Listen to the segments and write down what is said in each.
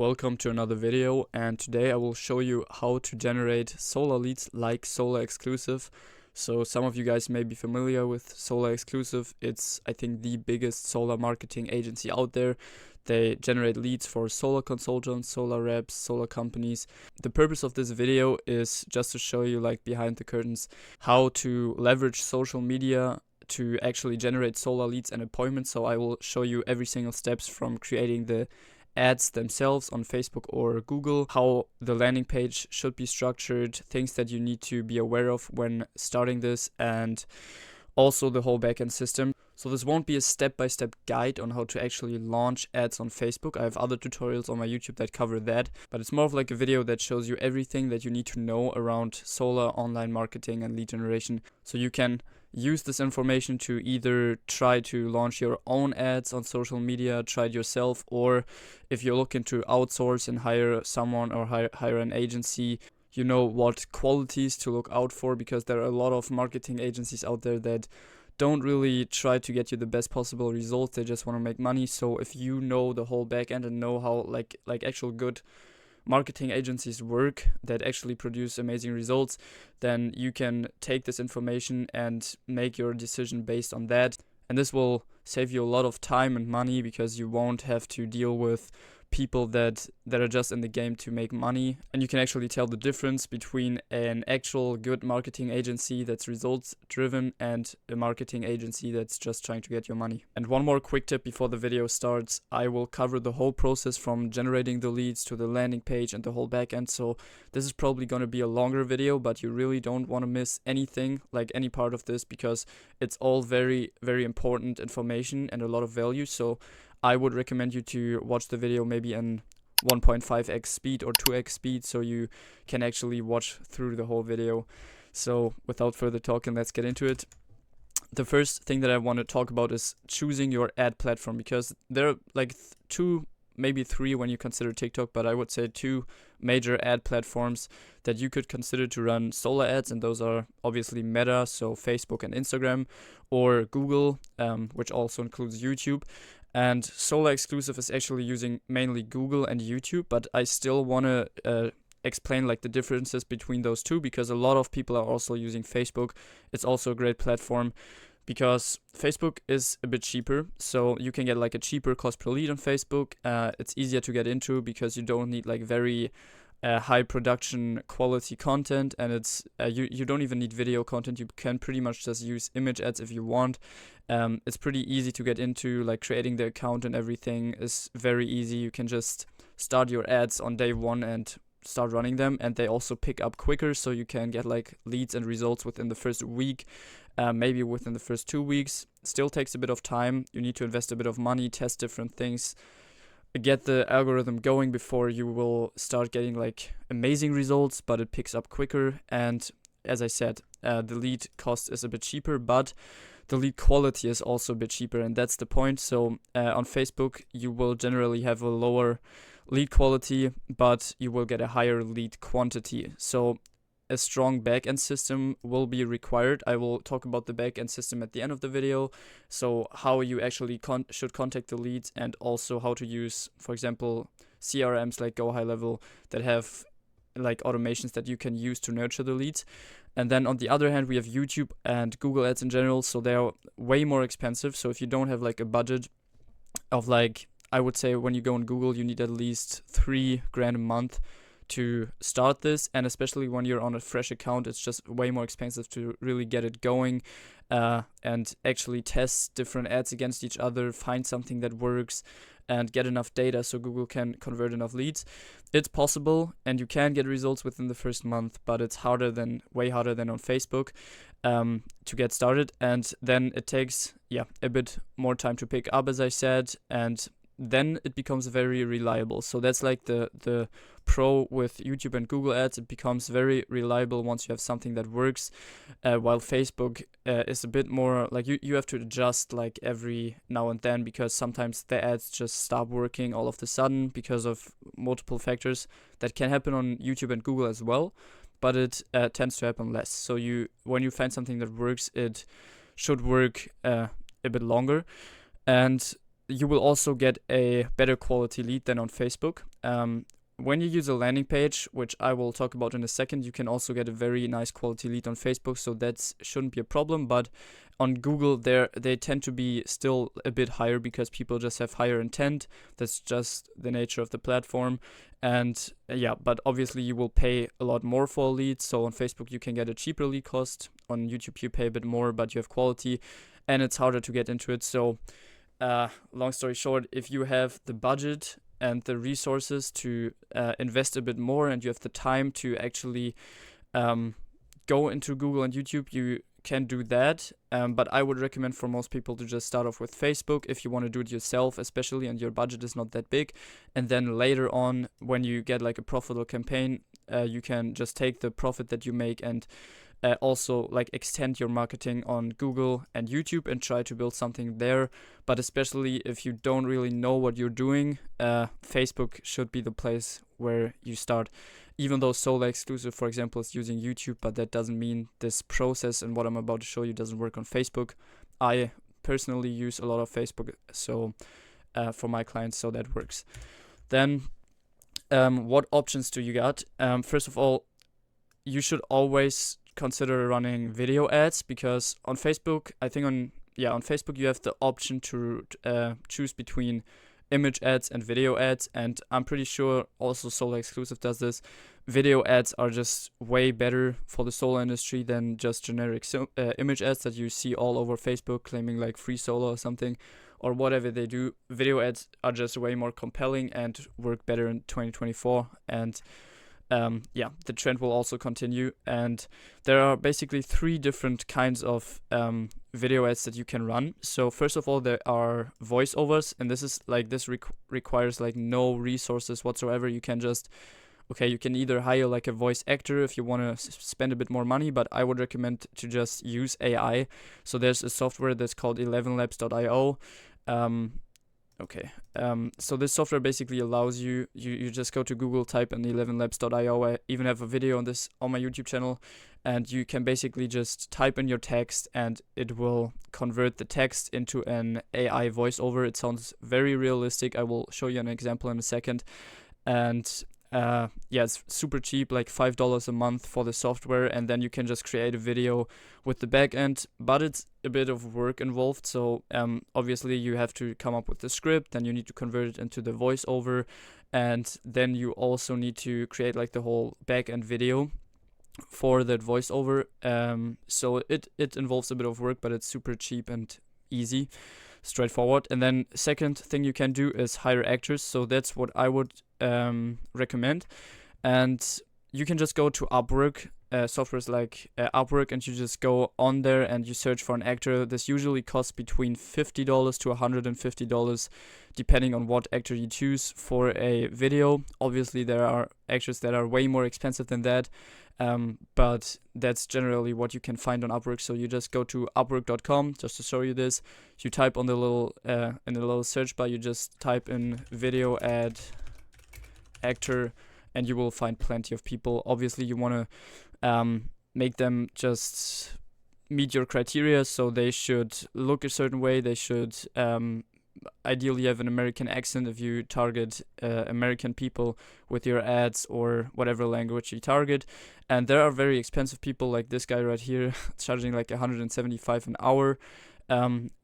Welcome to another video, and today I will show you how to generate solar leads like Solar Exclusive. So some of you guys may be familiar with Solar Exclusive. It's, I think, the biggest solar marketing agency out there. They generate leads for solar consultants, solar reps, solar companies. The purpose of this video is just to show you, like, behind the curtains, how to leverage social media to actually generate solar leads and appointments. So I will show you every single steps from creating the ads themselves on Facebook or Google, how the landing page should be structured, things that you need to be aware of when starting this, and also the whole backend system. So this won't be a step-by-step guide on how to actually launch ads on Facebook. I have other tutorials on my YouTube that cover that, but it's more of like a video that shows you everything that you need to know around solar online marketing and lead generation, so you can use this information to either try to launch your own ads on social media, try it yourself, or if you're looking to outsource and hire someone or hire an agency, you know what qualities to look out for, because there are a lot of marketing agencies out there that don't really try to get you the best possible results. They just want to make money. So if you know the whole back end and know how like actual good marketing agencies work that actually produce amazing results, then you can take this information and make your decision based on that. And this will save you a lot of time and money, because you won't have to deal with people that are just in the game to make money. And you can actually tell the difference between an actual good marketing agency that's results driven and a marketing agency that's just trying to get your money. And one more quick tip before the video starts: I will cover the whole process from generating the leads to the landing page and the whole backend. So this is probably going to be a longer video, but you really don't want to miss anything, like any part of this, because it's all very, very important information and a lot of value. So I would recommend you to watch the video maybe in 1.5x speed or 2x speed, so you can actually watch through the whole video. So without further talking, let's get into it. The first thing that I want to talk about is choosing your ad platform, because there are like two, maybe three when you consider TikTok, but I would say two major ad platforms that you could consider to run solar ads, and those are obviously Meta, so Facebook and Instagram, or Google, which also includes YouTube. And Solar Exclusive is actually using mainly Google and YouTube, but I still want to explain like the differences between those two, because a lot of people are also using Facebook. It's also a great platform because Facebook is a bit cheaper, so you can get like a cheaper cost per lead on Facebook. It's easier to get into because you don't need like very high production quality content, and it's you don't even need video content. You can pretty much just use image ads if you want. It's pretty easy to get into, like creating the account and everything is very easy. You can just start your ads on day one and start running them, and they also pick up quicker, so you can get like leads and results within the first week, maybe within the first 2 weeks. Still takes a bit of time. You need to invest a bit of money, test different things, get the algorithm going before you will start getting like amazing results, but it picks up quicker. And as I said, the lead cost is a bit cheaper, but the lead quality is also a bit cheaper, and that's the point. So on Facebook, you will generally have a lower lead quality, but you will get a higher lead quantity. So a strong backend system will be required. I will talk about the backend system at the end of the video. So how you actually should contact the leads, and also how to use, for example, CRMs like GoHighLevel that have like automations that you can use to nurture the leads. And then on the other hand, we have YouTube and Google Ads in general. So they are way more expensive. So if you don't have like a budget of like, I would say when you go on Google, you need at least $3,000 a month to start this, and especially when you're on a fresh account, it's just way more expensive to really get it going and actually test different ads against each other, find something that works, and get enough data so Google can convert enough leads. It's possible, and you can get results within the first month, but it's way harder than on Facebook to get started. And then it takes a bit more time to pick up, as I said, and then it becomes very reliable. So that's like the pro with YouTube and Google Ads. It becomes very reliable once you have something that works, while Facebook is a bit more like you have to adjust like every now and then, because sometimes the ads just stop working all of a sudden because of multiple factors that can happen on YouTube and Google as well, but it tends to happen less. So when you find something that works, it should work a bit longer. And you will also get a better quality lead than on Facebook. When you use a landing page, which I will talk about in a second, you can also get a very nice quality lead on Facebook, so that shouldn't be a problem. But on Google, they tend to be still a bit higher because people just have higher intent. That's just the nature of the platform. And yeah, but obviously you will pay a lot more for a lead. So on Facebook, you can get a cheaper lead cost. On YouTube, you pay a bit more, but you have quality, and it's harder to get into it. So long story short, if you have the budget and the resources to invest a bit more, and you have the time to actually go into Google and YouTube, you can do that. But I would recommend for most people to just start off with Facebook if you want to do it yourself, especially, and your budget is not that big. And then later on, when you get like a profitable campaign, you can just take the profit that you make and also like extend your marketing on Google and YouTube and try to build something there. But especially if you don't really know what you're doing, Facebook should be the place where you start. Even though Solar Exclusive, for example, is using YouTube, but that doesn't mean this process and what I'm about to show you doesn't work on Facebook. I personally use a lot of Facebook, so for my clients, so that works. Then what options do you got? First of all, you should always consider running video ads, because on Facebook, I think on Facebook you have the option to choose between image ads and video ads, and I'm pretty sure also Solar Exclusive does this. Video ads are just way better for the solar industry than just generic image ads that you see all over Facebook claiming like free solar or something, or whatever they do. Video ads are just way more compelling and work better in 2024, and the trend will also continue. And there are basically 3 different kinds of video ads that you can run. So first of all, there are voiceovers, and this requires like no resources whatsoever. You can just you can either hire like a voice actor if you want to spend a bit more money, but I would recommend to just use AI. So there's a software that's called 11labs.io. So this software basically allows you just go to Google, type in 11labs.io. I even have a video on this on my YouTube channel, and you can basically just type in your text and it will convert the text into an AI voiceover. It sounds very realistic. I will show you an example in a second. And it's super cheap, like $5 a month for the software, and then you can just create a video with the backend, but it's a bit of work involved. So obviously you have to come up with the script, then you need to convert it into the voiceover, and then you also need to create like the whole backend video for that voiceover. So it involves a bit of work, but it's super cheap and easy, straightforward. And then second thing you can do is hire actors. So that's what I would recommend. And you can just go to Upwork, softwares like Upwork, and you just go on there and you search for an actor. This usually costs between $50 to $150, depending on what actor you choose for a video. Obviously, there are actors that are way more expensive than that, but that's generally what you can find on Upwork. So you just go to upwork.com, just to show you this. You type on the little in the little search bar, you just type in video ad actor, and you will find plenty of people. Obviously, you want to make them just meet your criteria, so they should look a certain way. They should ideally have an American accent if you target American people with your ads, or whatever language you target. And there are very expensive people like this guy right here charging like $175 an hour.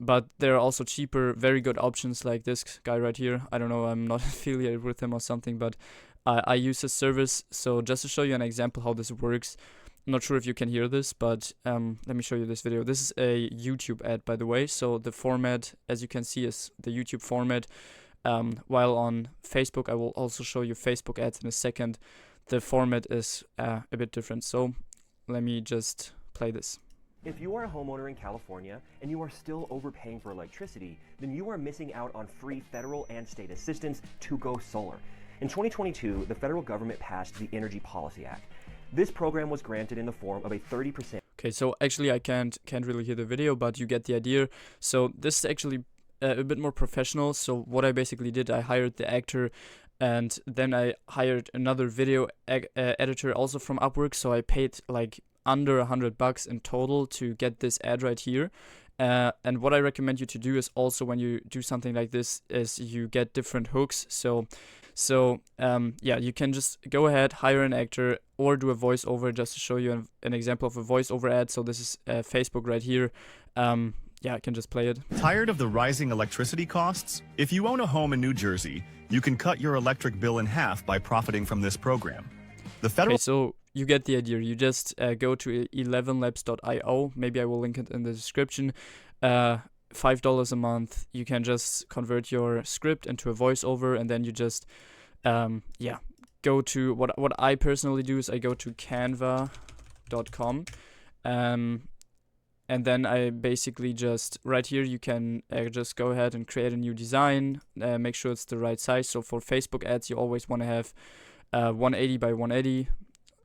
But there are also cheaper, very good options like this guy right here. I don't know, I'm not affiliated with him or something, but I use his service. So just to show you an example how this works, I'm not sure if you can hear this, but let me show you this video. This is a YouTube ad, by the way. So the format, as you can see, is the YouTube format. While on Facebook, I will also show you Facebook ads in a second. The format is a bit different. So let me just play this. If you are a homeowner in California and you are still overpaying for electricity, then you are missing out on free federal and state assistance to go solar. In 2022, the federal government passed the Energy Policy Act. This program was granted in the form of a 30%. Okay, so actually I can't really hear the video, but you get the idea. So this is actually a bit more professional. So what I basically did, I hired the actor, and then I hired another video editor also from Upwork. So I paid like under $100 in total to get this ad right here. And what I recommend you to do is also when you do something like this is you get different hooks. So yeah, you can just go ahead, hire an actor or do a voiceover, just to show you an example of a voiceover ad. So this is Facebook right here. Yeah, I can just play it. Tired of the rising electricity costs? If you own a home in New Jersey, you can cut your electric bill in half by profiting from this program. The federal... Okay, so you get the idea. You just go to 11labs.io. Maybe I will link it in the description. $5 a month. You can just convert your script into a voiceover, and then you just yeah, go to what I personally do is I go to canva.com. And then I basically just, right here, you can just go ahead and create a new design, make sure it's the right size. So for Facebook ads, you always want to have 180 by 180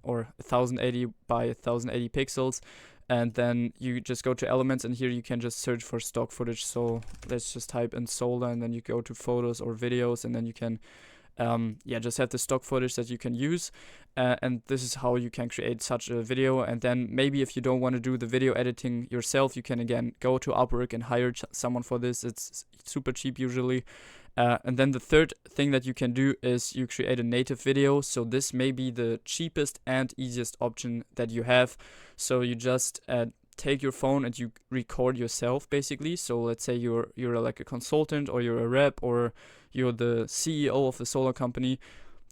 or 1080 by 1080 pixels. And then you just go to elements, and here you can just search for stock footage. So let's just type in solar, and then you go to photos or videos, and then you can yeah, just have the stock footage that you can use, and this is how you can create such a video. And then maybe if you don't want to do the video editing yourself, you can again go to Upwork and hire someone for this. It's super cheap usually. And then the third thing that you can do is you create a native video. So this may be the cheapest and easiest option that you have. So you just take your phone and you record yourself basically. So let's say you're like a consultant, or you're a rep, or you're the CEO of a solar company.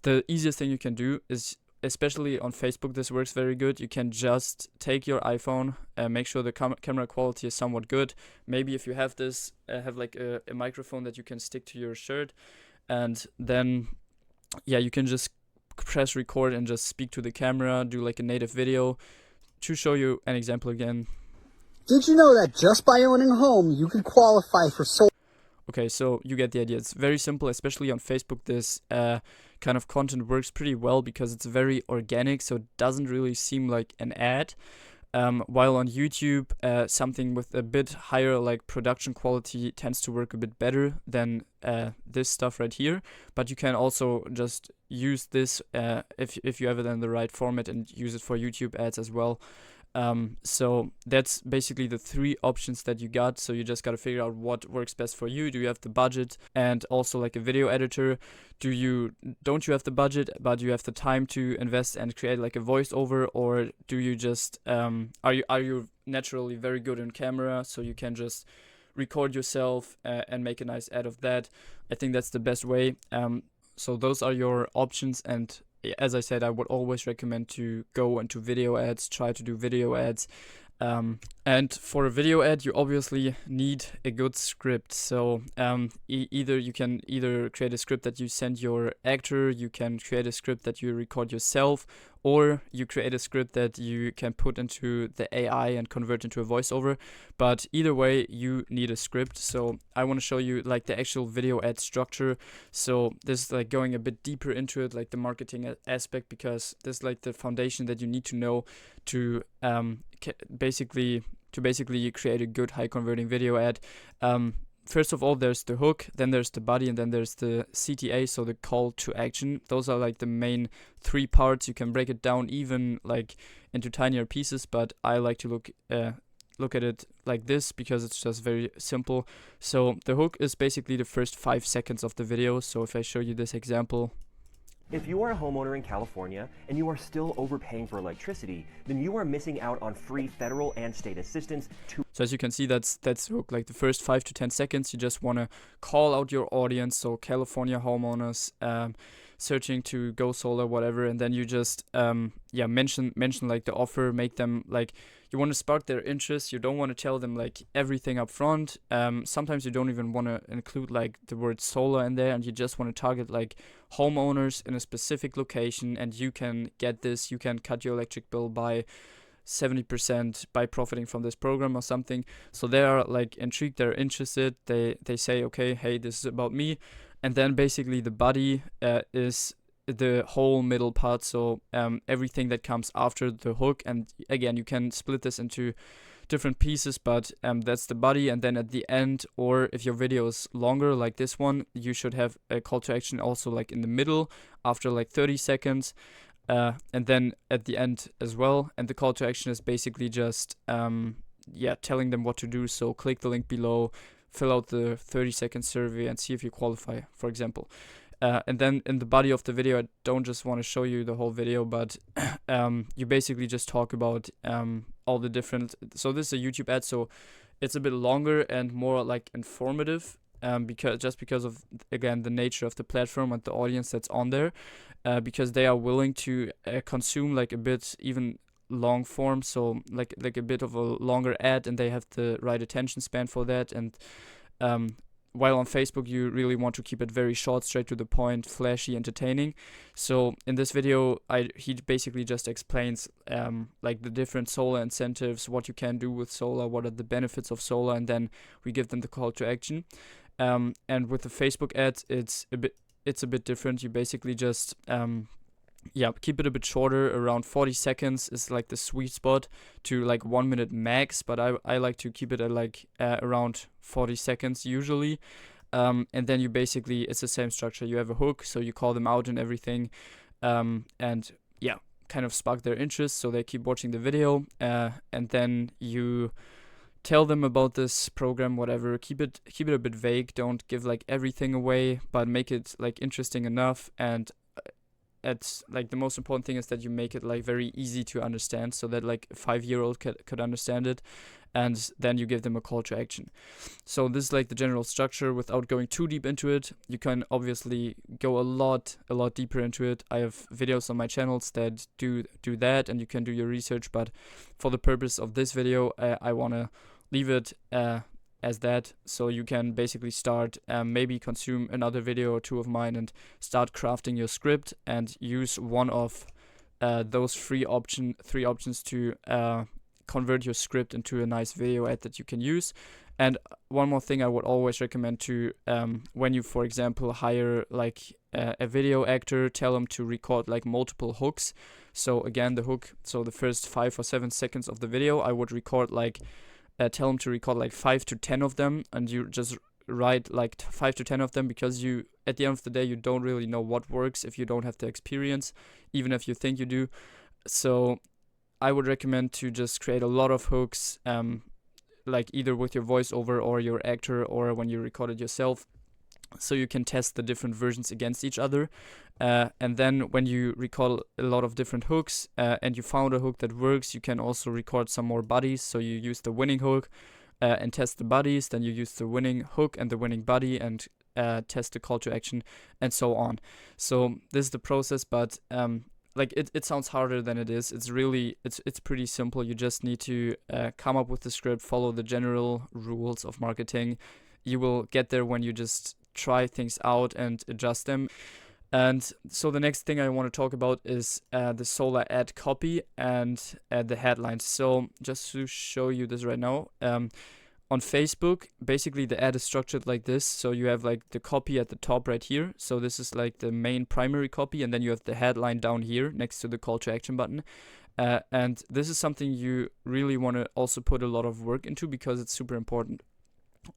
The easiest thing you can do is, especially on Facebook, this works very good. You can just take your iPhone and make sure the camera quality is somewhat good. Maybe if you have this, have like a microphone that you can stick to your shirt, and then yeah, you can just press record and just speak to the camera, do like a native video. To show you an example again. Did you know that just by owning a home, you can qualify for solar? Okay, so you get the idea. It's very simple, especially on Facebook. This kind of content works pretty well because it's very organic, so it doesn't really seem like an ad. While on YouTube, something with a bit higher like production quality tends to work a bit better than this stuff right here. But you can also just use this if you have it in the right format, and use it for YouTube ads as well. So that's basically the three options that you got. So you just got to figure out what works best for you. Do you have the budget and also like a video editor? Don't you have the budget but you have the time to invest and create like a voiceover? Or do you just are you naturally very good on camera, so you can just record yourself and make a nice ad of that? I think that's the best way. So those are your options, and as I said, I would always recommend to go into video ads, try to do video ads. And for a video ad, you obviously need a good script. So either you can create a script that you send your actor, you can create a script that you record yourself, or you create a script that you can put into the AI and convert into a voiceover. But either way, you need a script. So I want to show you like the actual video ad structure. So this is like going a bit deeper into it, like the marketing aspect, because this is like the foundation that you need to know to basically create a good high converting video ad. First of all, there's the hook, then there's the body, and then there's the CTA, so the call to action. Those are like the main three parts. You can break it down even like into tinier pieces, but I like to look at it like this because it's just very simple. So the hook is basically the first 5 seconds of the video. So if I show you this example. If you are a homeowner in California and you are still overpaying for electricity, then you are missing out on free federal and state assistance to... So as you can see, that's hook. Like the first 5 to 10 seconds, you just want to call out your audience. So California homeowners searching to go solar, whatever, and then you just mention like the offer, make them like, you want to spark their interest. You don't want to tell them like everything up front. Sometimes you don't even want to include like the word solar in there, and you just want to target like homeowners in a specific location, and you can get this. You can cut your electric bill by 70% by profiting from this program or something. So they are like intrigued, they're interested. They say, okay, hey, this is about me. And then basically the body is the whole middle part, so everything that comes after the hook. And again, you can split this into different pieces, but that's the body. And then at the end, or if your video is longer like this one, you should have a call to action also like in the middle after like 30 seconds, and then at the end as well. And the call to action is basically just yeah, telling them what to do. So click the link below, fill out the 30-second survey, and see if you qualify, for example. And then in the body of the video, I don't just want to show you the whole video, but you basically just talk about all the different. So this is a YouTube ad, so it's a bit longer and more like informative, because of, again, the nature of the platform and the audience that's on there, because they are willing to consume like a bit even long form, so like a bit of a longer ad, and they have the right attention span for that. And while on Facebook you really want to keep it very short, straight to the point, flashy, entertaining. So in this video he basically just explains like the different solar incentives, what you can do with solar, what are the benefits of solar, and then we give them the call to action. And with the Facebook ads, it's a bit different. You basically just keep it a bit shorter. Around 40 seconds is like the sweet spot to like 1 minute max, but I like to keep it at like around 40 seconds usually. And then you basically, it's the same structure. You have a hook, so you call them out and everything, and yeah, kind of spark their interest so they keep watching the video, and then you tell them about this program, whatever. Keep it a bit vague. Don't give like everything away, but make it like interesting enough. And it's like the most important thing is that you make it like very easy to understand, so that like a 5-year-old could understand it, and then you give them a call to action. So this is like the general structure. Without going too deep into it, you can obviously go a lot deeper into it. I have videos on my channels that do that, and you can do your research, but for the purpose of this video, I want to leave it as that, so you can basically start, maybe consume another video or two of mine and start crafting your script, and use one of those three options to convert your script into a nice video ad that you can use. And one more thing I would always recommend to, when you, for example, hire like a video actor, tell them to record like multiple hooks. So again, the hook, so the first 5 or 7 seconds of the video, I would record like tell them to record like 5 to 10 of them, and you just write like 5 to 10 of them, because you, at the end of the day, you don't really know what works if you don't have the experience, even if you think you do. So I would recommend to just create a lot of hooks, like either with your voiceover or your actor, or when you record it yourself, so you can test the different versions against each other. And then when you record a lot of different hooks, and you found a hook that works, you can also record some more buddies. So you use the winning hook and test the buddies, then you use the winning hook and the winning buddy and test the call to action, and so on. So this is the process, but like it sounds harder than it is. It's really, it's pretty simple. You just need to come up with the script, follow the general rules of marketing. You will get there when you just try things out and adjust them. And so the next thing I want to talk about is the solar ad copy and the headlines. So just to show you this right now, on Facebook, basically the ad is structured like this. So you have like the copy at the top right here. So this is like the main primary copy, and then you have the headline down here next to the call to action button. And this is something you really want to also put a lot of work into, because it's super important.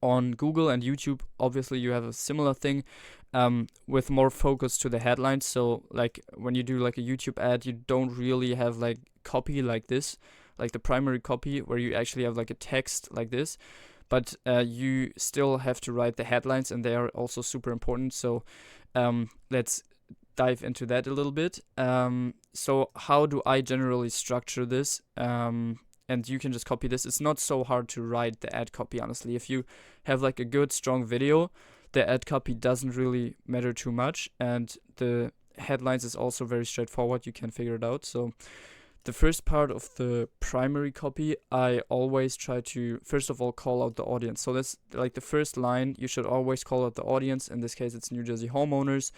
On Google and YouTube, obviously you have a similar thing, with more focus to the headlines. So like when you do like a YouTube ad, you don't really have like copy like this, like the primary copy where you actually have like a text like this, but you still have to write the headlines, and they are also super important. So let's dive into that a little bit. So how do I generally structure this? And you can just copy this. It's not so hard to write the ad copy, honestly. If you have like a good, strong video, the ad copy doesn't really matter too much. And the headlines is also very straightforward. You can figure it out. So the first part of the primary copy, I always try to, first of all, call out the audience. So that's like the first line. You should always call out the audience. In this case, it's New Jersey homeowners,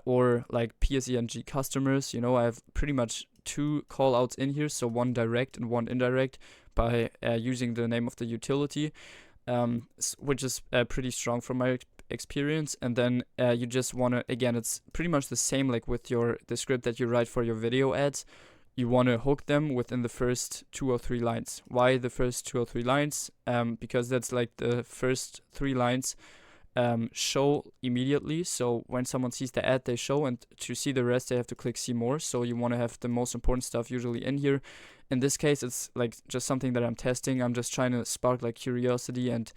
or like PSENG customers. You know, I have pretty much 2 call outs in here, so one direct and one indirect, by using the name of the utility, which is pretty strong from my experience. And then you just want to, again, it's pretty much the same like with the script that you write for your video ads. You want to hook them within the first 2 or 3 lines. Why the first 2 or 3 lines? Because that's like the first 3 lines show immediately. So when someone sees the ad, they show, and to see the rest, they have to click see more. So you want to have the most important stuff usually in here. In this case, it's like just something that I'm testing. I'm just trying to spark like curiosity and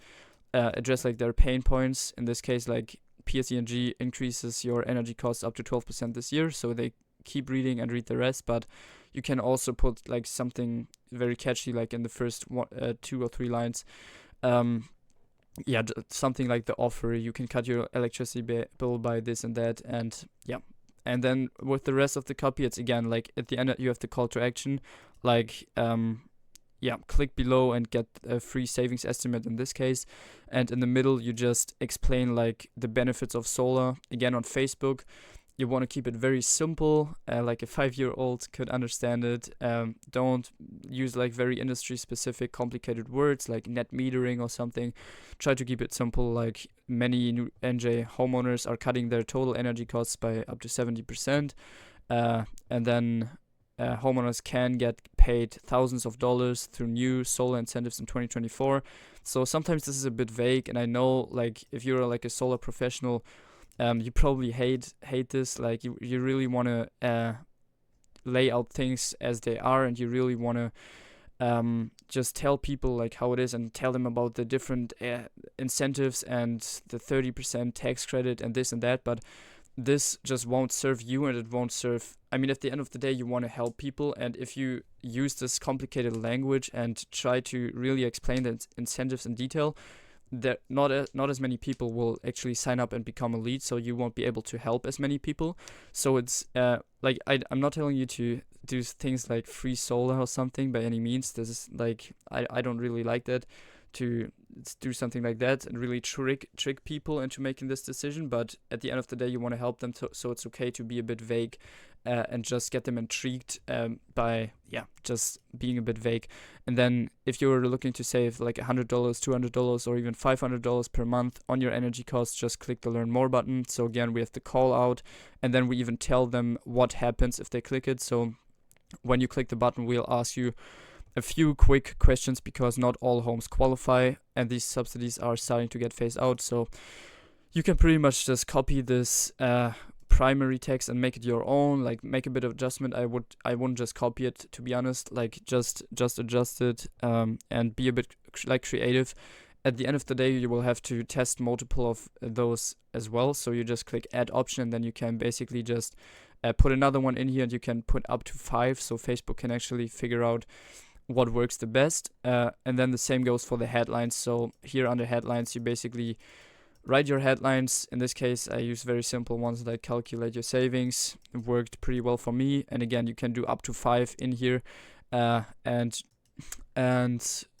address like their pain points. In this case, like PSE&G increases your energy costs up to 12% this year, so they keep reading and read the rest. But you can also put like something very catchy, like in the first 2 or 3 lines. Something like the offer, you can cut your electricity bill by this and that, and yeah. And then with the rest of the copy, it's again like at the end you have the call to action, like click below and get a free savings estimate in this case. And in the middle, you just explain like the benefits of solar. Again, on Facebook, you want to keep it very simple, like a 5-year-old could understand it. Don't use like very industry-specific, complicated words like net metering or something. Try to keep it simple. Like many new NJ homeowners are cutting their total energy costs by up to 70%, and then homeowners can get paid thousands of dollars through new solar incentives in 2024. So sometimes this is a bit vague, and I know like if you're like a solar professional, you probably hate this. Like you really want to lay out things as they are, and you really want to just tell people like how it is, and tell them about the different incentives and the 30% tax credit and this and that. But this just won't serve you, and it won't serve, I mean, at the end of the day, you want to help people, and if you use this complicated language and try to really explain the incentives in detail, that not as many people will actually sign up and become a lead, so you won't be able to help as many people. So it's like I'm not telling you to do things like free solar or something by any means. This is like I don't really like that, to do something like that and really trick people into making this decision. But at the end of the day, you want to help them, so it's okay to be a bit vague and just get them intrigued by just being a bit vague. And then if you're looking to save like $100, $200, or even $500 per month on your energy costs, just click the learn more button. So again, we have the call out, and then we even tell them what happens if they click it. So when you click the button, we'll ask you a few quick questions, because not all homes qualify, and these subsidies are starting to get phased out. So you can pretty much just copy this primary text and make it your own, like make a bit of adjustment. I wouldn't just copy it, to be honest, like just adjust it and be a bit like creative. At the end of the day, you will have to test multiple of those as well. So you just click add option, and then you can basically just put another one in here, and you can put up to 5, so Facebook can actually figure out what works the best. And then the same goes for the headlines. So here under headlines, you basically write your headlines. In this case, I use very simple ones that calculate your savings. It worked pretty well for me. And again, you can do up to 5 in here. And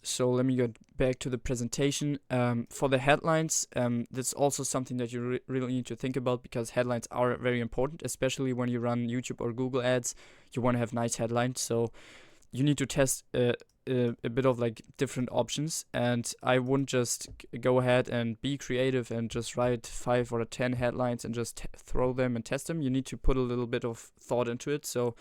so let me get back to the presentation. For the headlines, that's also something that you really need to think about, because headlines are very important, especially when you run YouTube or Google ads. You want to have nice headlines. So you need to test a bit of like different options, and I wouldn't just go ahead and be creative and just write 5 or 10 headlines and just throw them and test them. You need to put a little bit of thought into it. So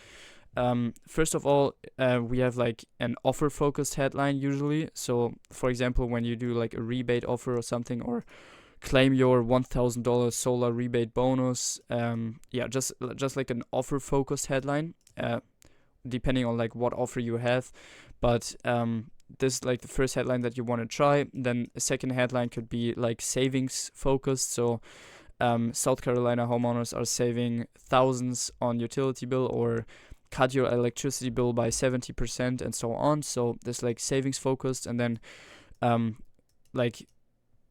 first of all, we have like an offer focused headline usually. So for example, when you do like a rebate offer or something, or claim your $1,000 solar rebate bonus, just like an offer focused headline, depending on like what offer you have. But this is like the first headline that you want to try. Then a second headline could be like savings focused. So South Carolina homeowners are saving thousands on utility bill, or cut your electricity bill by 70%, and so on. So there's like savings focused. And then like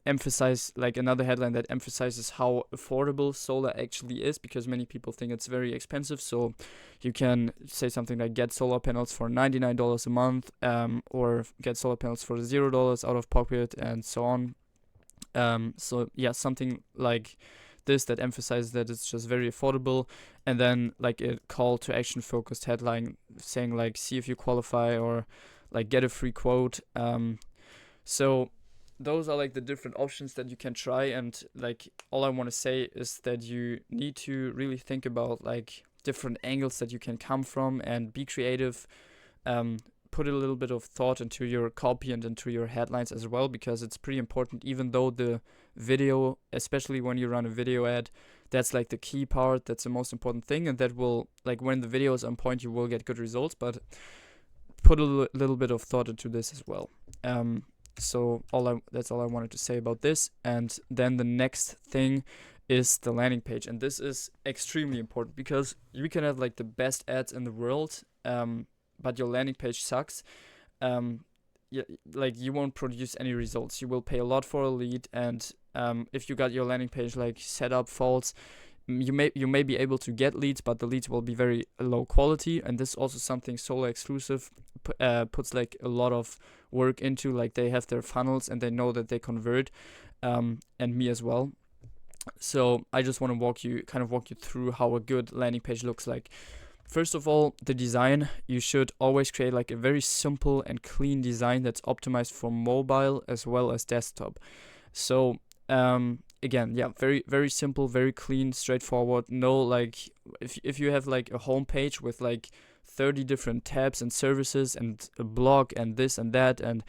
emphasize, like another headline that emphasizes how affordable solar actually is, because many people think it's very expensive. So you can say something like get solar panels for $99 a month, or get solar panels for $0 out of pocket, and so on. So yeah, something like this that emphasizes that it's just very affordable. And then like a call to action focused headline saying like see if you qualify, or like get a free quote. So those are like the different options that you can try. And like all I want to say is that you need to really think about like different angles that you can come from, and be creative. put a little bit of thought into your copy and into your headlines as well, because it's pretty important. Even though the video, especially when you run a video ad, that's like the key part, that's the most important thing, and that will, like, when the video is on point, you will get good results, but put a little bit of thought into this as well. So that's all I wanted to say about this. And then the next thing is the landing page, and this is extremely important, because you can have like the best ads in the world, but your landing page sucks. Like, you won't produce any results. You will pay a lot for a lead, and if you got your landing page like set up false, you may be able to get leads, but the leads will be very low quality. And this is also something Solar Exclusive puts like a lot of work into. Like, they have their funnels and they know that they convert, and me as well. So I just want to walk you through how a good landing page looks like. First of all, the design. You should always create like a very simple and clean design that's optimized for mobile as well as desktop. So again, yeah, very, very simple, very clean, straightforward. No, like, if you have like a home page with like 30 different tabs and services and a blog and this and that and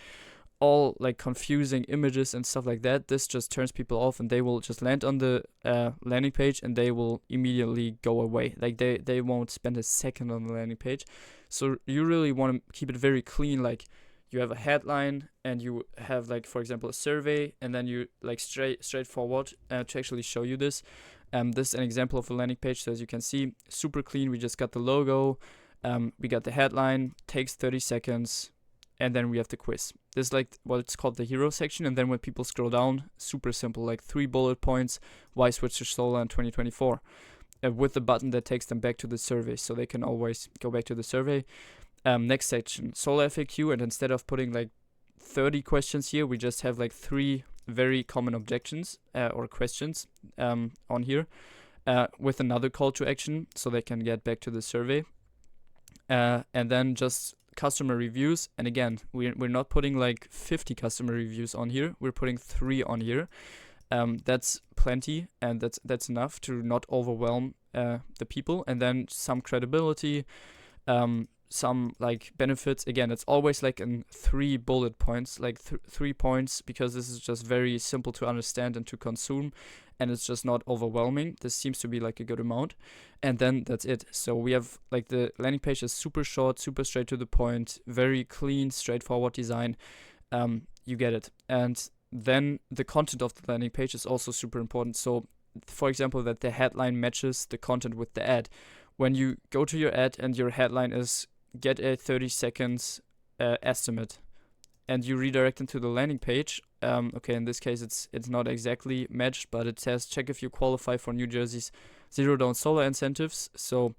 all like confusing images and stuff like that, this just turns people off, and they will just land on the landing page and they will immediately go away. Like, they won't spend a second on the landing page. So you really want to keep it very clean. Like, you have a headline and you have, like, for example, a survey, and then you like straightforward to actually show you this. This is an example of a landing page. So as you can see, super clean. We just got the logo, we got the headline, takes 30 seconds, and then we have the quiz. This is like what it's called the hero section. And then when people scroll down, super simple, like 3 bullet points, why switch to solar in 2024, with the button that takes them back to the survey, so they can always go back to the survey. Next section, solar FAQ, and instead of putting like 30 questions here, we just have like 3 very common objections or questions on here, with another call to action, so they can get back to the survey. And then just customer reviews, and again, we're not putting like 50 customer reviews on here, we're putting 3 on here. That's plenty, and that's enough to not overwhelm the people. And then some credibility, some like benefits. Again, it's always like in 3 bullet points, like 3 points, because this is just very simple to understand and to consume, and it's just not overwhelming. This seems to be like a good amount, and then that's it. So we have like the landing page is super short, super straight to the point, very clean, straightforward design. You get it. And then the content of the landing page is also super important. So for example, that the headline matches the content with the ad. When you go to your ad and your headline is get a 30 seconds estimate, and you redirect into the landing page, okay, in this case it's not exactly matched, but it says check if you qualify for New Jersey's zero down solar incentives. So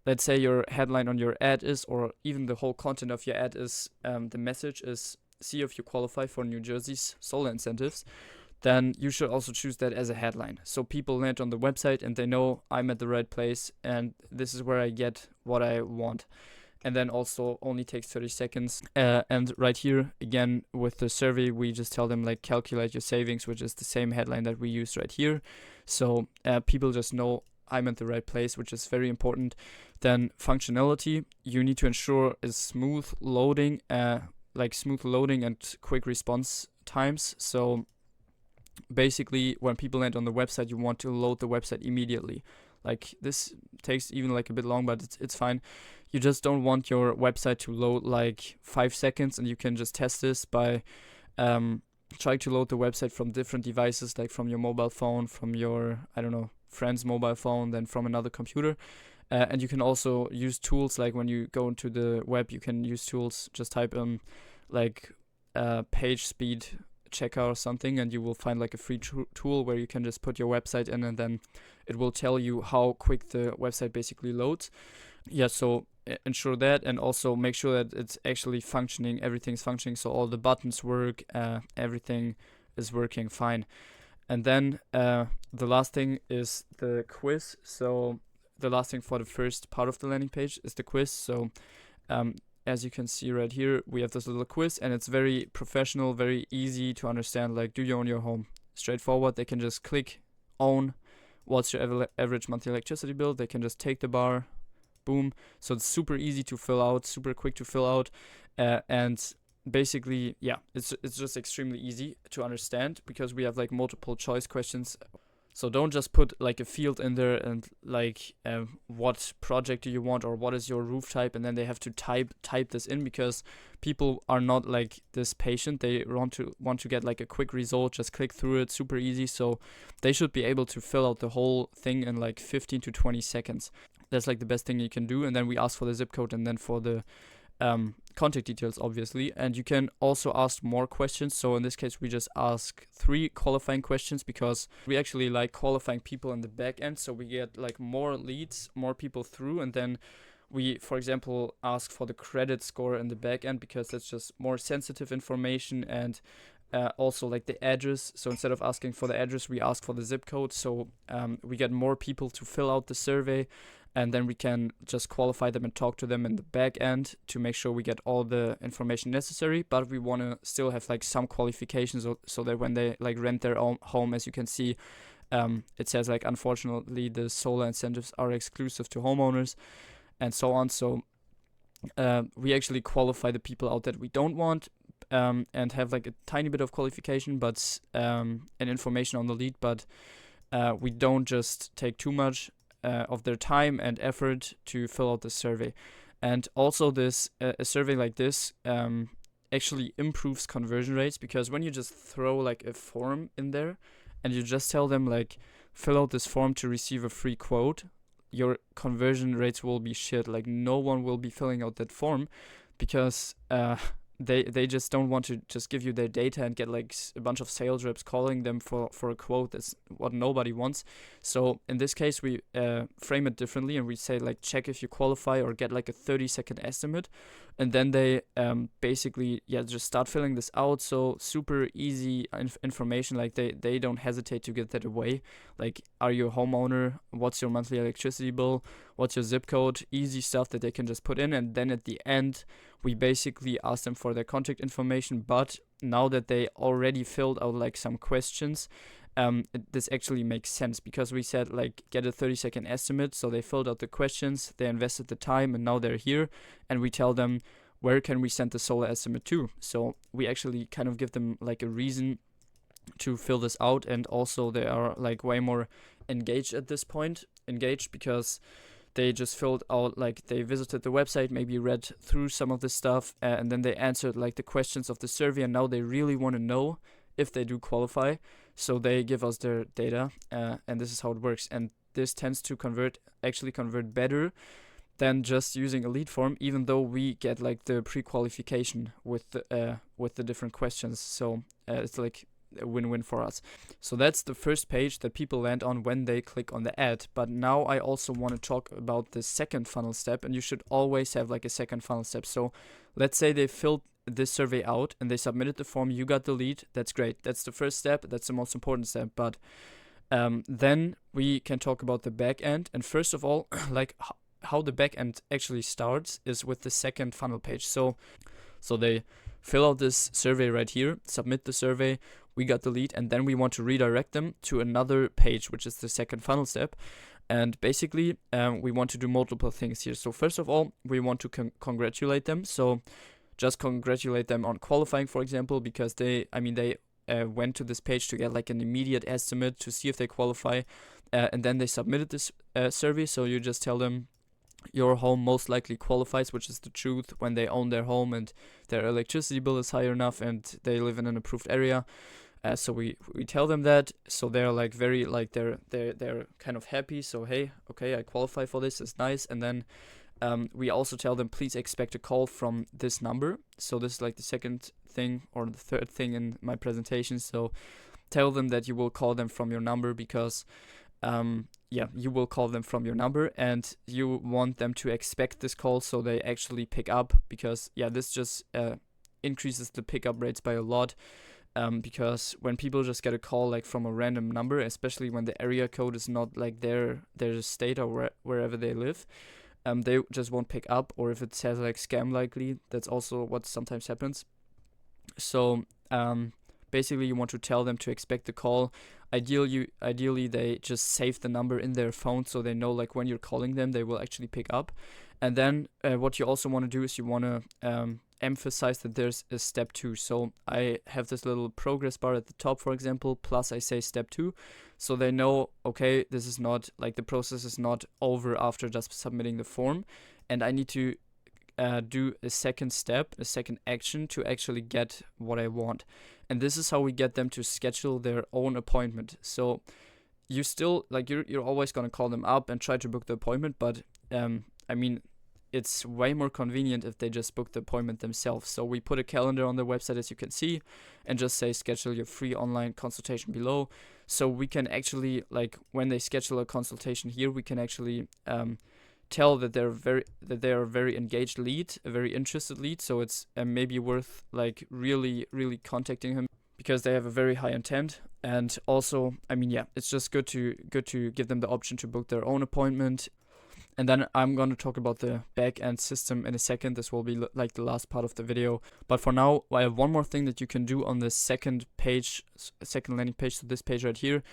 let's say your headline on your ad is, or even the whole content of your ad is, the message is see if you qualify for New Jersey's solar incentives, then you should also choose that as a headline. So people land on the website and they know I'm at the right place and this is where I get what I want. And then also only takes 30 seconds. And right here, again, with the survey, we just tell them like calculate your savings, which is the same headline that we used right here. So people just know I'm at the right place, which is very important. Then functionality, you need to ensure is smooth loading, and quick response times. So basically, when people land on the website, you want to load the website immediately. Like, this takes even like a bit long, but it's fine. You just don't want your website to load like 5 seconds, and you can just test this by trying to load the website from different devices, like from your mobile phone, from your, I don't know, friend's mobile phone, then from another computer. And you can also use tools, like when you go into the web, you can use tools, just type in like page speed checker or something, and you will find like a free tool where you can just put your website in, and then it will tell you how quick the website basically loads. Yeah, so ensure that, and also make sure that it's actually functioning, everything's functioning, so all the buttons work, everything is working fine. And then the last thing is the quiz. So the last thing for the first part of the landing page is the quiz. So as you can see right here, we have this little quiz, and it's very professional, very easy to understand. Like, do you own your home? Straightforward. They can just click own. What's your average monthly electricity bill? They can just take the bar, boom. So it's super easy to fill out, super quick to fill out. And basically, yeah, it's just extremely easy to understand because we have like multiple choice questions. So don't just put like a field in there and like what project do you want or what is your roof type, and then they have to type this in, because people are not like this patient. They want to get like a quick result, just click through it, super easy. So they should be able to fill out the whole thing in like 15 to 20 seconds. That's like the best thing you can do. And then we ask for the zip code and then for the contact details, obviously. And you can also ask more questions. So in this case, we just ask 3 qualifying questions because we actually like qualifying people in the back end. So we get like more leads, more people through. And then we, for example, ask for the credit score in the back end because that's just more sensitive information, and also like the address. So instead of asking for the address, we ask for the zip code. So we get more people to fill out the survey, and then we can just qualify them and talk to them in the back end to make sure we get all the information necessary. But we want to still have like some qualifications so that when they like rent their own home, as you can see, it says like, unfortunately, the solar incentives are exclusive to homeowners and so on. So we actually qualify the people out that we don't want, and have like a tiny bit of qualification, but and information on the lead, but we don't just take too much of their time and effort to fill out the survey. And also this a survey like this actually improves conversion rates, because when you just throw like a form in there and you just tell them like, fill out this form to receive a free quote, your conversion rates will be shit. Like no one will be filling out that form because they just don't want to just give you their data and get like a bunch of sales reps calling them for a quote. That's what nobody wants. So in this case, we frame it differently, and we say like, check if you qualify or get like a 30-second estimate. And then they basically, just start filling this out. So super easy information. Like they don't hesitate to get that away. Like, are you a homeowner? What's your monthly electricity bill? What's your zip code? Easy stuff that they can just put in. And then at the end, we basically ask them for their contact information. But now that they already filled out like some questions, this actually makes sense, because we said like, get a 30-second estimate. So they filled out the questions, they invested the time, and now they're here, and we tell them, where can we send the solar estimate to? So we actually kind of give them like a reason to fill this out. And also they are like way more engaged at this point, because they just filled out, like they visited the website, maybe read through some of the stuff, and then they answered like the questions of the survey, and now they really want to know if they do qualify. So they give us their data, and this is how it works. And this tends to convert better than just using a lead form, even though we get like the pre-qualification with the different questions. So it's like a win-win for us. So that's the first page that people land on when they click on the ad. But now I also want to talk about the second funnel step, and you should always have like a second funnel step. So let's say they filled this survey out and they submitted the form, you got the lead. That's great. That's the first step. That's the most important step. But then we can talk about the back end. And first of all, like how the back end actually starts is with the second funnel page. So they fill out this survey right here, submit the survey, we got the lead, and then we want to redirect them to another page, which is the second funnel step. And basically, we want to do multiple things here. So first of all, we want to congratulate them. So just congratulate them on qualifying, for example, because they went to this page to get like an immediate estimate to see if they qualify, and then they submitted this survey. So you just tell them, your home most likely qualifies, which is the truth, when they own their home and their electricity bill is high enough and they live in an approved area. So we tell them that. So they're like very like they're kind of happy. So hey, okay, I qualify for this. It's nice. And then we also tell them, please expect a call from this number. So this is like the second thing or the third thing in my presentation. So tell them that you will call them from your number, because you will call them from your number, and you want them to expect this call so they actually pick up, because this just increases the pickup rates by a lot. Because when people just get a call like from a random number, especially when the area code is not like their state or wherever they live, they just won't pick up. Or if it says like scam likely, that's also what sometimes happens. So basically you want to tell them to expect the call. Ideally they just save the number in their phone, so they know like when you're calling them, they will actually pick up. And then what you also want to do is you want to emphasize that there's a step 2. So I have this little progress bar at the top, for example, plus I say step 2. So they know, okay, this is not like the process is not over after just submitting the form. And I need to do a second step, a second action to actually get what I want. And this is how we get them to schedule their own appointment. So you still, like, you're always going to call them up and try to book the appointment, but I mean, it's way more convenient if they just book the appointment themselves. So we put a calendar on the website, as you can see, and just say schedule your free online consultation below. So we can actually, like, when they schedule a consultation here, we can actually tell that they are a very engaged lead, a very interested lead. So it's maybe worth like really contacting him because they have a very high intent. And also, I mean, yeah, it's just good to give them the option to book their own appointment. And then I'm going to talk about the back-end system in a second. This will be like the last part of the video. But for now, I have one more thing that you can do on the second landing page, so this page right here.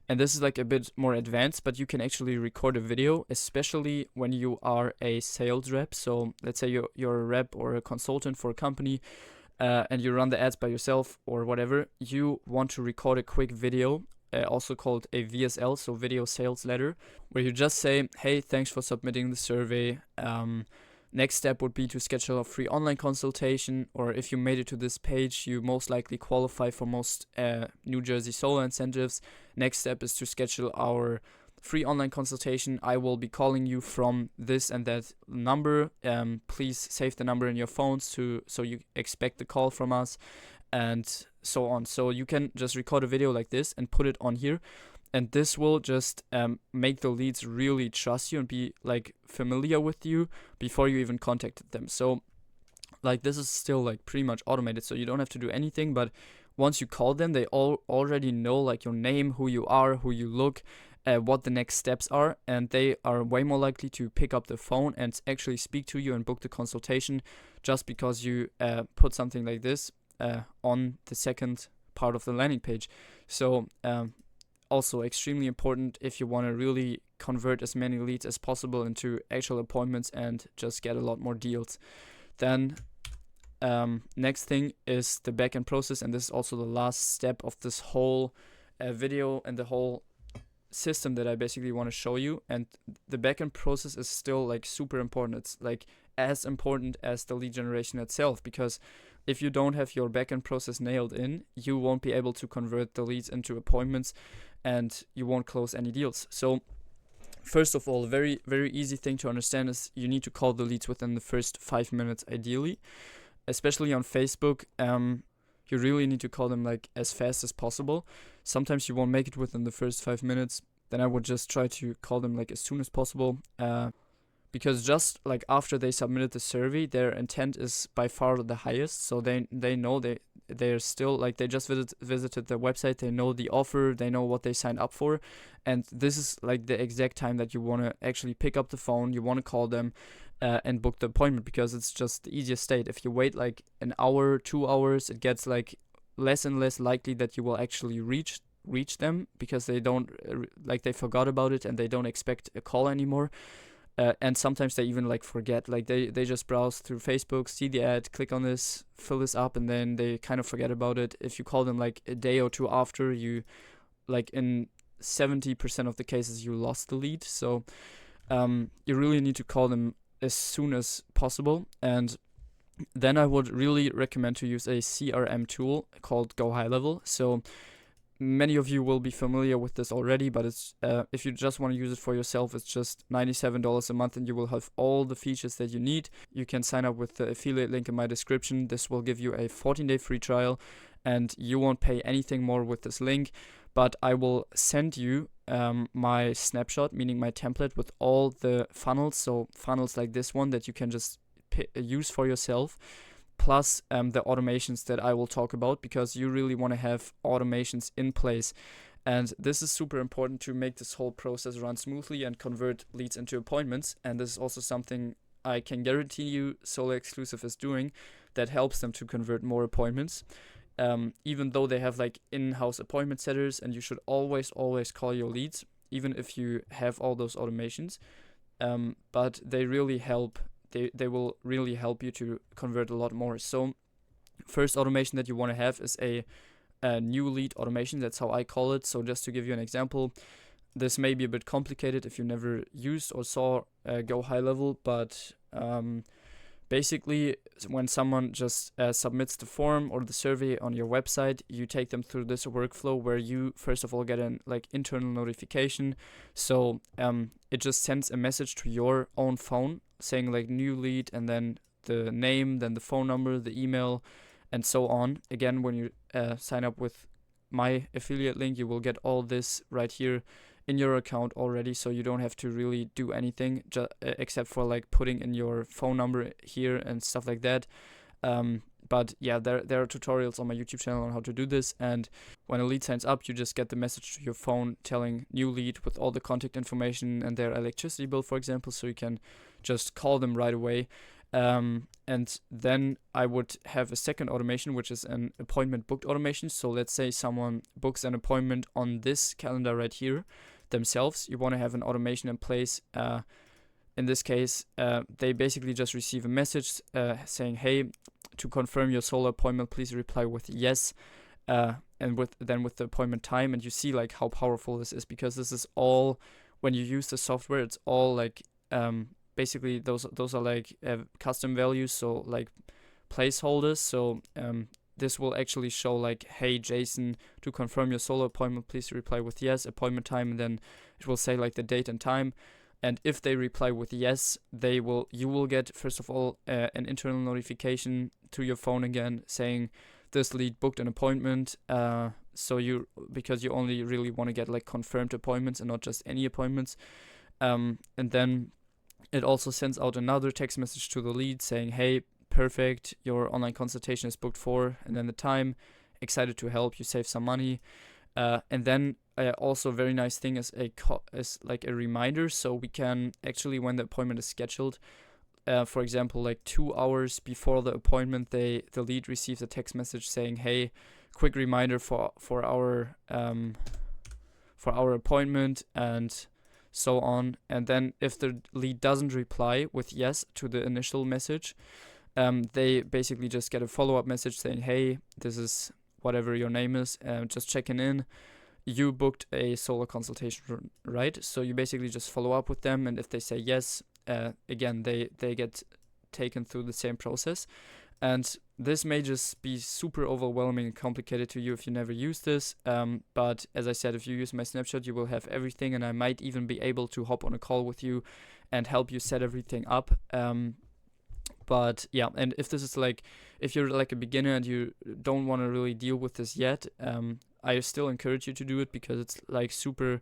And this is like a bit more advanced, but you can actually record a video, especially when you are a sales rep. So let's say you're a rep or a consultant for a company, and you run the ads by yourself or whatever. You want to record a quick video, also called a VSL, so video sales letter, where you just say, hey, thanks for submitting the survey. Next step would be to schedule a free online consultation, or if you made it to this page, you most likely qualify for most New Jersey solar incentives. Next step is to schedule our free online consultation. I will be calling you from this and that number. Please save the number in your phones so you expect the call from us, and so on. So you can just record a video like this and put it on here. And this will just make the leads really trust you and be like familiar with you before you even contacted them. So like this is still like pretty much automated, so you don't have to do anything. But once you call them, they already know like your name, who you are, who you look, what the next steps are, and they are way more likely to pick up the phone and actually speak to you and book the consultation just because you put something like this on the second part of the landing page. So also extremely important if you want to really convert as many leads as possible into actual appointments and just get a lot more deals. Then next thing is the backend process, and this is also the last step of this whole video and the whole system that I basically want to show you. And the backend process is still like super important. It's like as important as the lead generation itself, because if you don't have your backend process nailed in, you won't be able to convert the leads into appointments and you won't close any deals. So first of all, very easy thing to understand is you need to call the leads within the first 5 minutes ideally. Especially on Facebook, you really need to call them like as fast as possible. Sometimes you won't make it within the first 5 minutes. Then I would just try to call them like as soon as possible. Because just like after they submitted the survey, their intent is by far the highest. So they know they're still like, they just visited the website, they know the offer, they know what they signed up for. And this is like the exact time that you want to actually pick up the phone, you want to call them and book the appointment, because it's just the easiest state. If you wait like an hour, 2 hours, it gets like less and less likely that you will actually reach them, because they don't like, they forgot about it and they don't expect a call anymore. And sometimes they even like forget, like they just browse through Facebook, see the ad, click on this, fill this up, and then they kind of forget about it. If you call them like a day or two after, you like in 70% of the cases you lost the lead. So you really need to call them as soon as possible. And then I would really recommend to use a CRM tool called GoHighLevel. So many of you will be familiar with this already, but it's if you just want to use it for yourself, it's just $97 a month and you will have all the features that you need. You can sign up with the affiliate link in my description. This will give you a 14-day free trial and you won't pay anything more with this link. But I will send you my snapshot, meaning my template with all the funnels. So funnels like this one that you can just use for yourself, plus the automations that I will talk about, because you really want to have automations in place. And this is super important to make this whole process run smoothly and convert leads into appointments. And this is also something I can guarantee you Solar Exclusive is doing that helps them to convert more appointments. Even though they have like in-house appointment setters, and you should always call your leads, even if you have all those automations. But they really help they will really help you to convert a lot more. So first automation that you want to have is a new lead automation. That's how I call it. So just to give you an example, this may be a bit complicated if you never used or saw GoHighLevel, but basically, when someone just submits the form or the survey on your website, you take them through this workflow where you first of all get an internal notification. So it just sends a message to your own phone saying new lead, and then the name, then the phone number, the email, and so on. Again, when you sign up with my affiliate link, you will get all this right here in your account already, so you don't have to really do anything except for putting in your phone number here and stuff like that. But yeah, there are tutorials on my YouTube channel on how to do this, and when a lead signs up, you just get the message to your phone telling new lead with all the contact information and their electricity bill, for example, so you can just call them right away. And then I would have a second automation, which is an appointment booked automation. So let's say someone books an appointment on this calendar right here themselves. You want to have an automation in place. In this case, they basically just receive a message saying, hey, to confirm your solar appointment, please reply with yes, and with the appointment time. And you see how powerful this is, because this is all, when you use the software, it's all basically those are custom values, so placeholders. So this will actually show hey Jason, to confirm your solar appointment, please reply with yes, appointment time, and then it will say the date and time. And if they reply with yes, you will get first of all an internal notification to your phone again saying this lead booked an appointment. Because you only really want to get confirmed appointments and not just any appointments. And then it also sends out another text message to the lead saying, hey, perfect, your online consultation is booked for, and then the time, excited to help you save some money. And then also a very nice thing is a reminder. So we can actually, when the appointment is scheduled, for example, 2 hours before the appointment, the lead receives a text message saying, hey, quick reminder for our appointment, and so on. And then if the lead doesn't reply with yes to the initial message, they basically just get a follow-up message saying, hey, this is whatever your name is, just checking in. You booked a solar consultation, right? So you basically just follow up with them, and if they say yes, again, they get taken through the same process. And this may just be super overwhelming and complicated to you if you never use this. But as I said, if you use my Snapshot, you will have everything, and I might even be able to hop on a call with you and help you set everything up. But yeah, and if this is if you're a beginner and you don't want to really deal with this yet, I still encourage you to do it, because it's super.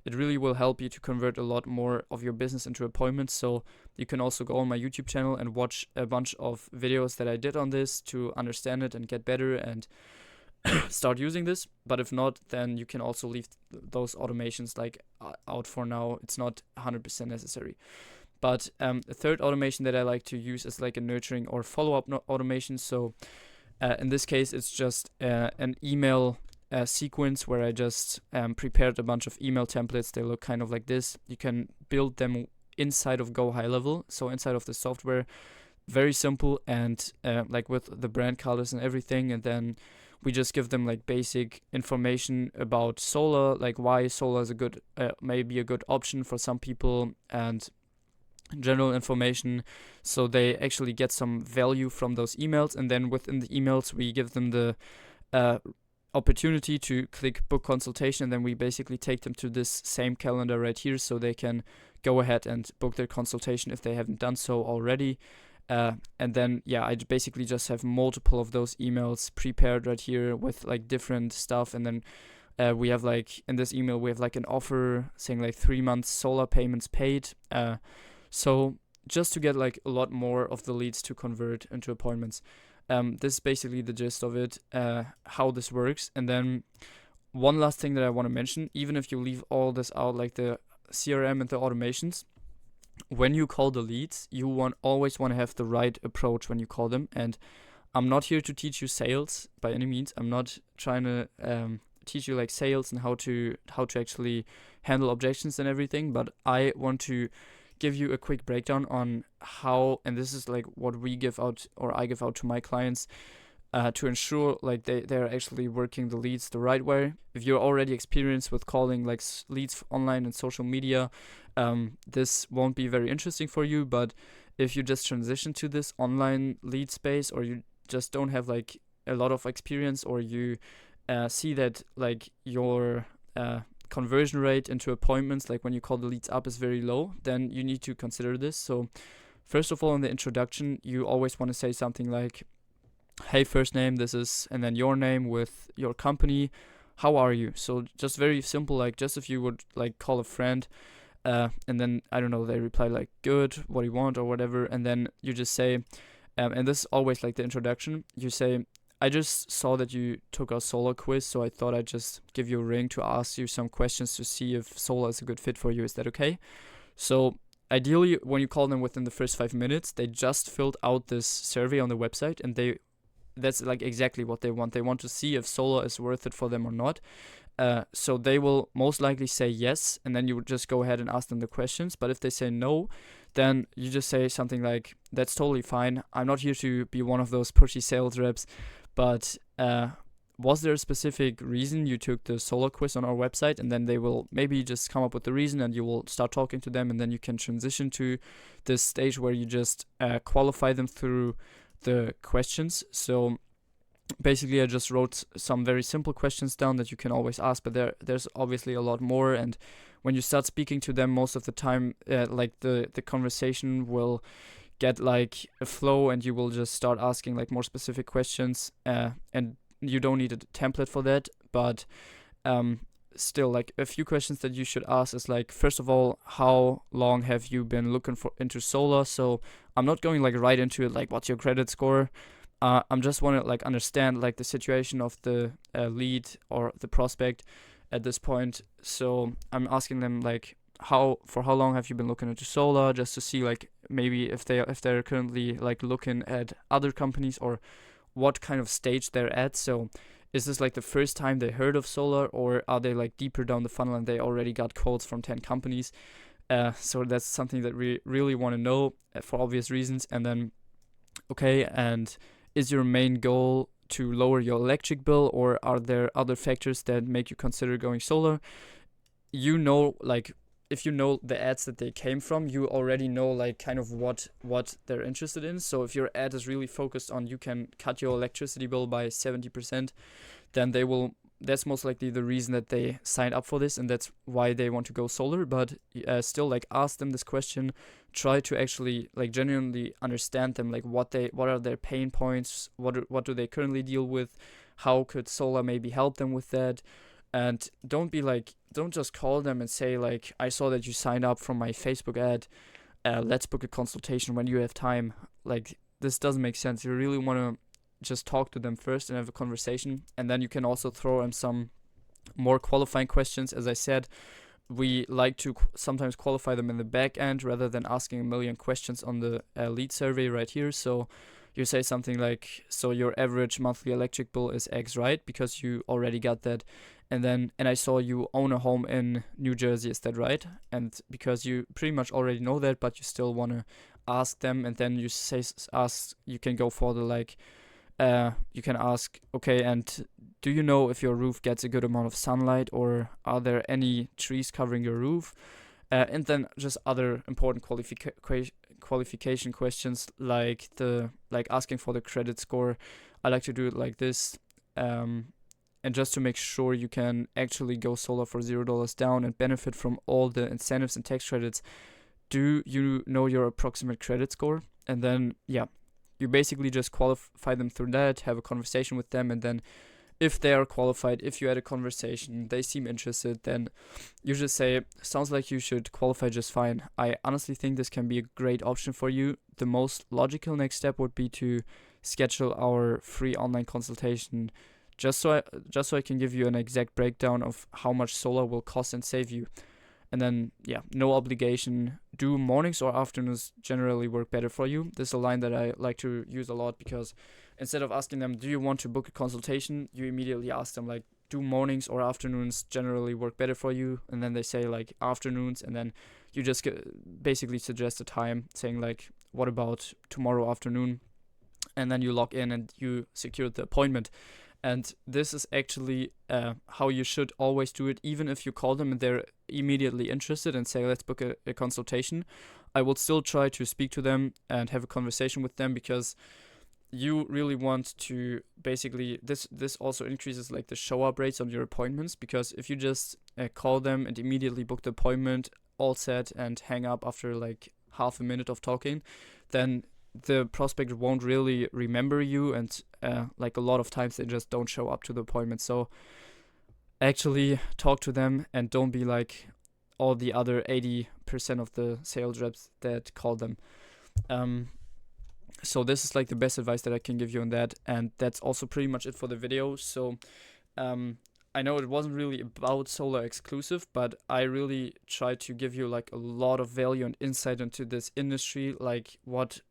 It really will help you to convert a lot more of your business into appointments. So you can also go on my YouTube channel and watch a bunch of videos that I did on this to understand it and get better and start using this. But if not, then you can also leave those automations out for now. It's not 100% necessary. But a third automation that I like to use is a nurturing or follow-up automation. So in this case, it's just an email sequence where I just prepared a bunch of email templates. They look kind of like this. You can build them inside of GoHighLevel, so inside of the software. Very simple, and with the brand colors and everything. And then we just give them basic information about solar, why solar is maybe a good option for some people, and general information, so they actually get some value from those emails. And then within the emails, we give them the opportunity to click book consultation, and then we basically take them to this same calendar right here, so they can go ahead and book their consultation if they haven't done so already. And then I basically just have multiple of those emails prepared right here with different stuff. And then we have in this email we have an offer saying 3 months solar payments paid. So just to get a lot more of the leads to convert into appointments. This is basically the gist of it, how this works. And then one last thing that I want to mention, even if you leave all this out, the CRM and the automations, when you call the leads, you always want to have the right approach when you call them. And I'm not here to teach you sales by any means. I'm not trying to teach you sales and how to actually handle objections and everything, but I want to give you a quick breakdown on how, and this is like what we give out, or I give out to my clients, to ensure like they're actually working the leads the right way. If you're already experienced with calling like leads online and social media, this won't be very interesting for you. But if you just transition to this online lead space, or you just don't have like a lot of experience, or you see that like your conversion rate into appointments, like when you call the leads up, is very low, then you need to consider this. So first of all, in the introduction, you always want to say something like, hey, first name, this is, and then your name with your company, how are you? So just very simple, like just if you would like call a friend, and then I don't know, they reply like good, what do you want, or whatever, and then you just say, and this is always like the introduction, you say, I just saw that you took our solar quiz, so I thought I'd just give you a ring to ask you some questions to see if solar is a good fit for you. Is that okay? So ideally, when you call them within the first 5 minutes, they just filled out this survey on the website, and that's like exactly what they want. They want to see if solar is worth it for them or not. So they will most likely say yes, and then you would just go ahead and ask them the questions. But if they say no, then you just say something like, that's totally fine. I'm not here to be one of those pushy sales reps, but was there a specific reason you took the solar quiz on our website? And then they will maybe just come up with the reason, and you will start talking to them, and then you can transition to this stage where you just qualify them through the questions. So basically, I just wrote some very simple questions down that you can always ask, but there's obviously a lot more. And when you start speaking to them, most of the time, like the conversation will get like a flow, and you will just start asking like more specific questions, and you don't need a template for that. But still, like a few questions that you should ask is like, first of all, how long have you been looking into solar? So I'm not going like right into it, like what's your credit score. I'm just want to like understand like the situation of the lead or the prospect at this point. So I'm asking them like, for how long have you been looking into solar, just to see like maybe if they're currently like looking at other companies, or what kind of stage they're at. So is this like the first time they heard of solar, or are they like deeper down the funnel and they already got quotes from 10 companies? So that's something that we really want to know for obvious reasons. And then, okay, and is your main goal to lower your electric bill, or are there other factors that make you consider going solar? You know, like if you know the ads that they came from, you already know like kind of what they're interested in. So if your ad is really focused on you can cut your electricity bill by 70%, then that's most likely the reason that they signed up for this, and that's why they want to go solar. But still, like, ask them this question, try to actually like genuinely understand them, like what are their pain points, what do they currently deal with, how could solar maybe help them with that. And don't just call them and say like, I saw that you signed up from my Facebook ad, let's book a consultation when you have time. Like, this doesn't make sense. You really want to just talk to them first and have a conversation, and then you can also throw them some more qualifying questions. As I said, we like to sometimes qualify them in the back end rather than asking a million questions on the lead survey right here. So you say something like, so your average monthly electric bill is X, right? Because you already got that. And I saw you own a home in New Jersey, is that right? And because you pretty much already know that, but you still want to ask them, and then you you can go for the like, you can ask, okay, and do you know if your roof gets a good amount of sunlight, or are there any trees covering your roof? And then just other important qualification questions, like asking for the credit score. I like to do it like this, and just to make sure you can actually go solar for $0 down and benefit from all the incentives and tax credits. Do you know your approximate credit score? And then you basically just qualify them through that, have a conversation with them, and then if they are qualified, if you had a conversation, they seem interested, then you just say, sounds like you should qualify just fine. I honestly think this can be a great option for you. The most logical next step would be to schedule our free online consultation, just so I can give you an exact breakdown of how much solar will cost and save you. And then, no obligation. Do mornings or afternoons generally work better for you? This is a line that I like to use a lot, because instead of asking them, do you want to book a consultation, you immediately ask them, like, do mornings or afternoons generally work better for you? And then they say, like, afternoons, and then you just basically suggest a time saying like, what about tomorrow afternoon? And then you log in and you secure the appointment. And this is actually how you should always do it, even if you call them and they're immediately interested and say, let's book a consultation. I will still try to speak to them and have a conversation with them, because you really want to basically, this also increases like the show up rates on your appointments, because if you just call them and immediately book the appointment, all set, and hang up after like half a minute of talking, then the prospect won't really remember you, and like a lot of times they just don't show up to the appointment. So actually talk to them and don't be like all the other 80% of the sales reps that call them. So this is like the best advice that I can give you on that, and that's also pretty much it for the video. So I know it wasn't really about solar exclusive, but I really tried to give you like a lot of value and insight into this industry, like what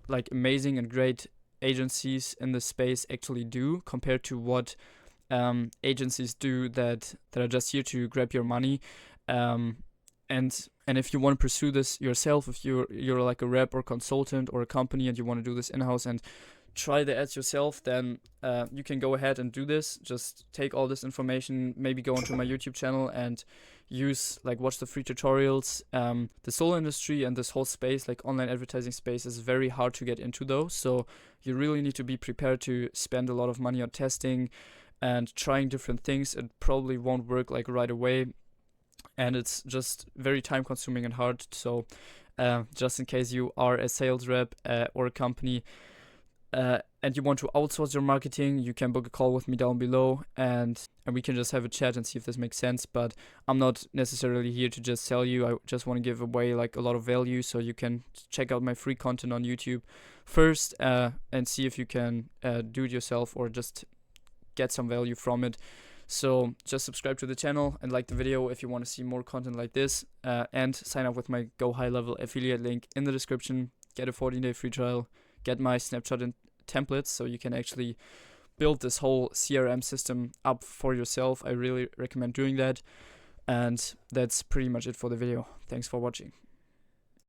like amazing and great agencies in the space actually do compared to what agencies do that are just here to grab your money. And if you want to pursue this yourself, if you're like a rep or consultant or a company and you want to do this in-house and try the ads yourself, then you can go ahead and do this. Just take all this information, maybe go onto my YouTube channel and watch the free tutorials. The solar industry and this whole space, like online advertising space, is very hard to get into though. So you really need to be prepared to spend a lot of money on testing and trying different things. It probably won't work like right away, and it's just very time consuming and hard. So just in case you are a sales rep or a company and you want to outsource your marketing, you can book a call with me down below, and we can just have a chat and see if this makes sense. But I'm not necessarily here to just sell you. I just want to give away like a lot of value, so you can check out my free content on YouTube first and see if you can do it yourself or just get some value from it. So just subscribe to the channel and like the video if you want to see more content like this, and sign up with my GoHighLevel affiliate link in the description. Get a 14-day free trial, get my Snapshot and templates so you can actually build this whole CRM system up for yourself. I really recommend doing that. And that's pretty much it for the video. Thanks for watching.